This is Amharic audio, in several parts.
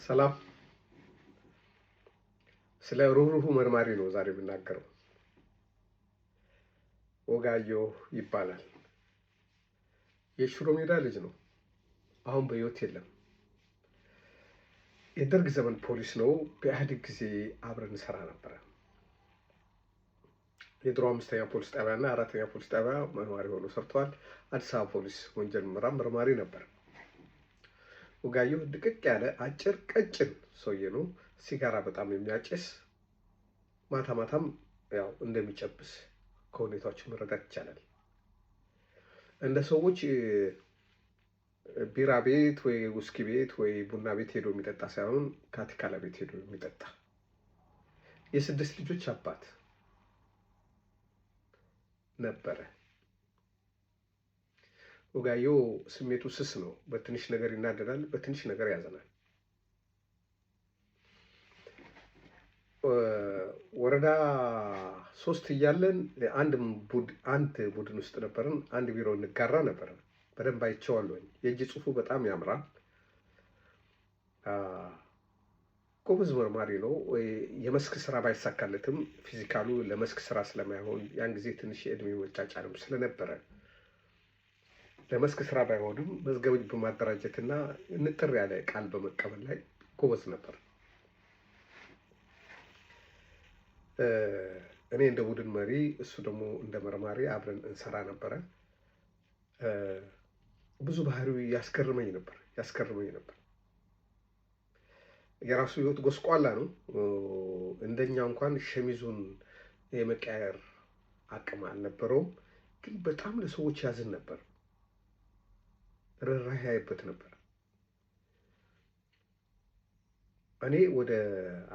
ሰላም ስለ ሩህሩህ መርማሪ ነው ዛሬ የምናገረው። ወጋየሁ ይባላል። የሽሮ ሜዳ ልጅ ነው። አሁን በሕይወት የለም። የደርግ ዘመን ፖሊስ ነው። በኢህአዴግ ጊዜ አብረን እንሰራ ነበረ። የድሮ 5ኛ ፖሊስ ጣቢያ እና 4ኛ ፖሊስ ጣቢያ መርማሪ ሆኖ ሰርተዋል። አዲስ አበባ ፖሊስ ወንጀል ምርመራ መርማሪ ነበር። ወጋየሁ ድቅቅ ያለ አጭር ቀጭን ሰውዬ ነው። ሲጋራ በጣም የሚያጨስ፣ ማታ ማታም ያው እንደሚጨብስ ከሁኔታዎች መረዳት ይቻላል። እንደ ሰዎች ቢራ ቤት ወይ ውስኪ ቤት ወይ ቡና ቤት ሄዶ የሚጠጣ ሳይሆን ካቲካላ ቤት ሄዶ የሚጠጣ የ6 ልጆች አባት ነበረ። ወጋየሁ ስሜቱ ስስ ነው። በትንሽ ነገር ይናደዳል፣ በትንሽ ነገር ያዘናል። ወረዳ 3 እያለን አንድ ቡድን ውስጥ ነበርን። አንድ ቢሮ እንጋራ ነበር። በደንብ አይቼዋለሁኝ። የእጅ ጽሑፉ በጣም ያምራል። ጎበዝ መርማሪ ነው። የመስክ ስራ ባይሳካለትም ፊዚካሉ ለመስክ ስራ ስለማይሆን ያን ጊዜ ትንሽ የእድሜ መጫጫንም ስለነበረ ለመስክ ስራ ባይሆንም መዝገብ በማደራጀትና ንጥር ያለ ቃል በመቀበል ላይ ጎበዝ ነበር። እኔ እንደ ቡድን መሪ፣ እሱ ደግሞ እንደ መርማሪ አብረን እንሰራ ነበረ። ብዙ ባህሪው ያስገርመኝ ነበር። የራሱ ህይወት ጎስቋላ ነው። እንደኛ እንኳን ሸሚዙን የመቀየር አቅም አልነበረውም። ግን በጣም ለሰዎች ያዝን ነበር። ርህራሄ ያይበት ነበር። እኔ ወደ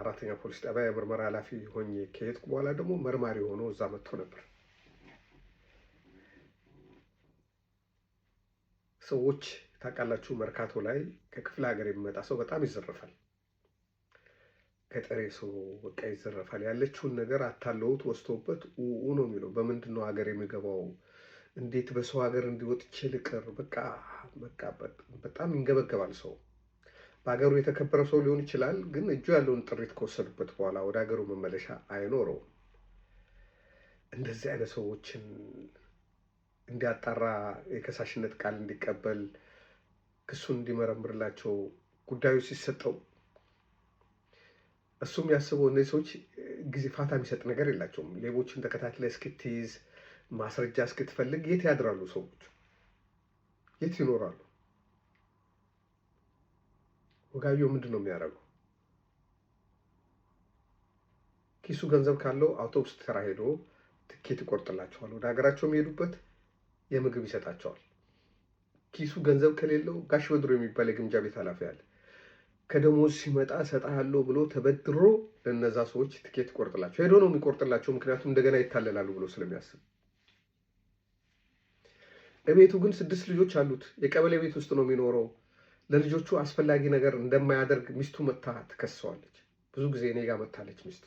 4ኛ ፖሊስ ጣቢያ የምርመራ ኃላፊ ሆኜ ከሄድኩ በኋላ ደግሞ መርማሪ ሆኖ እዛ መጥቶ ነበር። ሰዎች ታውቃላችሁ፣ መርካቶ ላይ ከክፍለ ሀገር የሚመጣ ሰው በጣም ይዘረፋል። ገጠሬ ሰው በቃ ይዘረፋል። ያለችውን ነገር አታለውት ወስቶበት ነው የሚለው። በምንድን ነው ሀገር የሚገባው? እንዴት በሰው ሀገር እንዲወጥቼ ልቅር? በቃ በጣም ይንገበገባል ሰው። በሀገሩ የተከበረ ሰው ሊሆን ይችላል፣ ግን እጁ ያለውን ጥሪት ከወሰዱበት በኋላ ወደ ሀገሩ መመለሻ አይኖረውም። እንደዚህ አይነት ሰዎችን እንዲያጣራ፣ የከሳሽነት ቃል እንዲቀበል፣ ክሱን እንዲመረምርላቸው ጉዳዩ ሲሰጠው እሱም ያስበው እነዚህ ሰዎች ጊዜ ፋታ የሚሰጥ ነገር የላቸውም። ሌቦችን ተከታትለ እስክትይዝ፣ ማስረጃ እስክትፈልግ የት ያድራሉ ሰዎች? የት ይኖራሉ? ወጋየሁ ምንድን ነው የሚያደርገው? ኪሱ ገንዘብ ካለው አውቶቡስ ተራ ሄዶ ትኬት ይቆርጥላቸዋል። ወደ ሀገራቸው የሚሄዱበት የምግብ ይሰጣቸዋል። ኪሱ ገንዘብ ከሌለው ጋሽ በድሮ የሚባል የግምጃ ቤት ኃላፊ አለ። ከደሞዝ ሲመጣ እሰጥሃለሁ ብሎ ተበድሮ ለነዛ ሰዎች ትኬት ይቆርጥላቸው። ሄዶ ነው የሚቆርጥላቸው፣ ምክንያቱም እንደገና ይታለላሉ ብሎ ስለሚያስብ። እቤቱ ግን 6 ልጆች አሉት። የቀበሌ ቤት ውስጥ ነው የሚኖረው። ለልጆቹ አስፈላጊ ነገር እንደማያደርግ ሚስቱ መታ ትከሰዋለች። ብዙ ጊዜ እኔ ጋር መታለች ሚስቱ።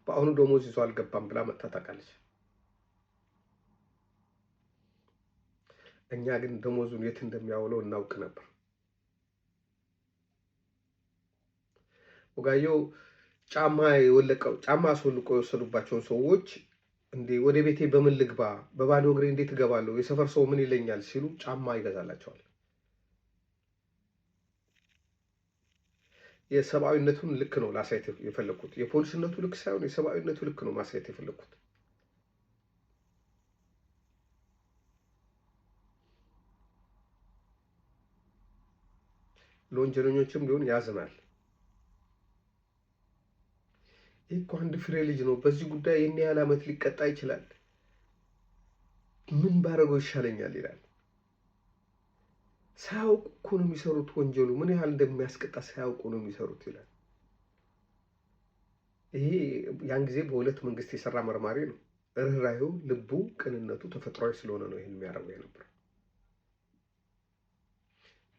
በአሁኑ ደሞዝ ይዞ አልገባም ብላ መታ ታውቃለች። እኛ ግን ደሞዙን የት እንደሚያውለው እናውቅ ነበር። ወጋየሁ ጫማ አስወልቆ የወሰዱባቸውን ሰዎች እንዴ ወደ ቤቴ በምን ልግባ? በባዶ እግሬ እንዴት እገባለሁ? የሰፈር ሰው ምን ይለኛል? ሲሉ ጫማ ይገዛላቸዋል። የሰብአዊነቱን ልክ ነው ላሳየት የፈለኩት። የፖሊስነቱ ልክ ሳይሆን የሰብአዊነቱ ልክ ነው ማሳየት የፈለኩት። ለወንጀለኞችም ቢሆን ያዝናል። ይህ እኮ አንድ ፍሬ ልጅ ነው። በዚህ ጉዳይ ይህን ያህል ዓመት ሊቀጣ ይችላል። ምን ባደረገው ይሻለኛል ይላል። ሳያውቁ እኮ ነው የሚሰሩት። ወንጀሉ ምን ያህል እንደሚያስቀጣ ሳያውቁ ነው የሚሰሩት ይላል። ይሄ ያን ጊዜ በሁለት መንግስት የሰራ መርማሪ ነው። ርህራሄው፣ ልቡ፣ ቅንነቱ ተፈጥሯዊ ስለሆነ ነው ይህን የሚያደርገው የነበረው።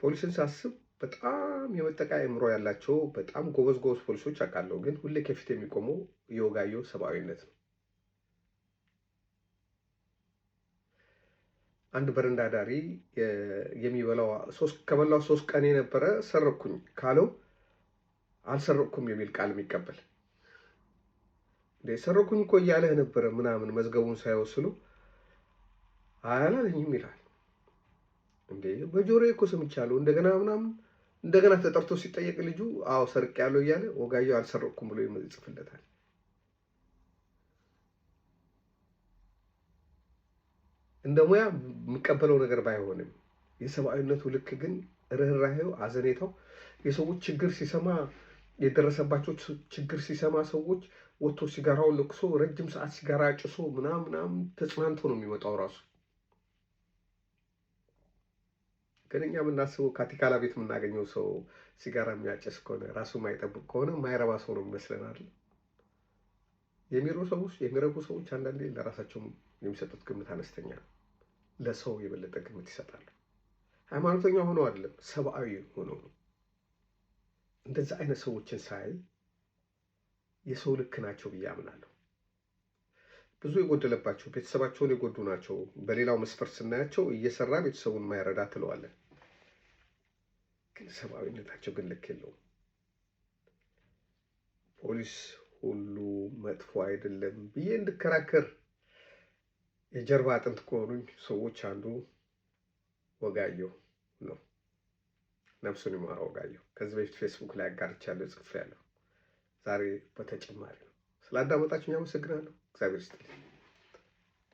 ፖሊስን ሳስብ በጣም የመጠቃ አእምሮ ያላቸው በጣም ጎበዝ ፖሊሶች አውቃለሁ። ግን ሁሌ ከፊት የሚቆመው የወጋየሁ ሰብአዊነት ነው። አንድ በረንዳ ዳሪ የሚበላው ከበላው 3 ቀን የነበረ ሰረኩኝ ካለው አልሰረኩም የሚል ቃል የሚቀበል እንደ ሰረኩኝ እኮ እያለህ ነበረ ምናምን መዝገቡን ሳይወስሉ አያላለኝም ይላል። እንዴ በጆሮዬ እኮ ሰምቻለሁ እንደገና ምናምን እንደገና ተጠርቶ ሲጠየቅ ልጁ አዎ ሰርቅ ያለው እያለ ወጋየሁ አልሰረኩም ብሎ ይጽፍለታል። እንደ ሙያ የሚቀበለው ነገር ባይሆንም የሰብአዊነቱ ልክ ግን ርኅራሄው፣ አዘኔታው የሰዎች ችግር ሲሰማ የደረሰባቸው ችግር ሲሰማ ሰዎች ወጥቶ ሲጋራውን ለኩሶ ረጅም ሰዓት ሲጋራ ጭሶ ምናምን ተጽናንቶ ነው የሚወጣው ራሱ። ግን እኛ የምናስበው ካቲካላ ቤት የምናገኘው ሰው ሲጋራ የሚያጨስ ከሆነ ራሱ የማይጠብቅ ከሆነ የማይረባ ሰው ነው የሚመስለናል። የሚረቡ ሰዎች አንዳንዴ ለራሳቸው የሚሰጡት ግምት አነስተኛ ነው። ለሰው የበለጠ ግምት ይሰጣሉ። ሃይማኖተኛ ሆነው አይደለም፣ ሰብአዊ ሆነው ነው። እንደዚህ አይነት ሰዎችን ሳይ የሰው ልክ ናቸው ብዬ አምናለሁ። ብዙ የጎደለባቸው ቤተሰባቸውን የጎዱ ናቸው። በሌላው መስፈርት ስናያቸው እየሰራ ቤተሰቡን የማይረዳ ትለዋለን። ግን ሰብአዊነታቸው ግን ልክ የለውም። ፖሊስ ሁሉ መጥፎ አይደለም ብዬ እንድከራከር የጀርባ አጥንት ከሆኑኝ ሰዎች አንዱ ወጋየሁ ነው። ነፍሱን ይማረው ወጋየሁ። ከዚህ በፊት ፌስቡክ ላይ አጋርቻለሁ፣ ጽፌያለሁ። ዛሬ በተጨማሪ ነው። ስላዳመጣችሁኝ አመሰግናለሁ። እግዚአብሔር ይስጥልኝ።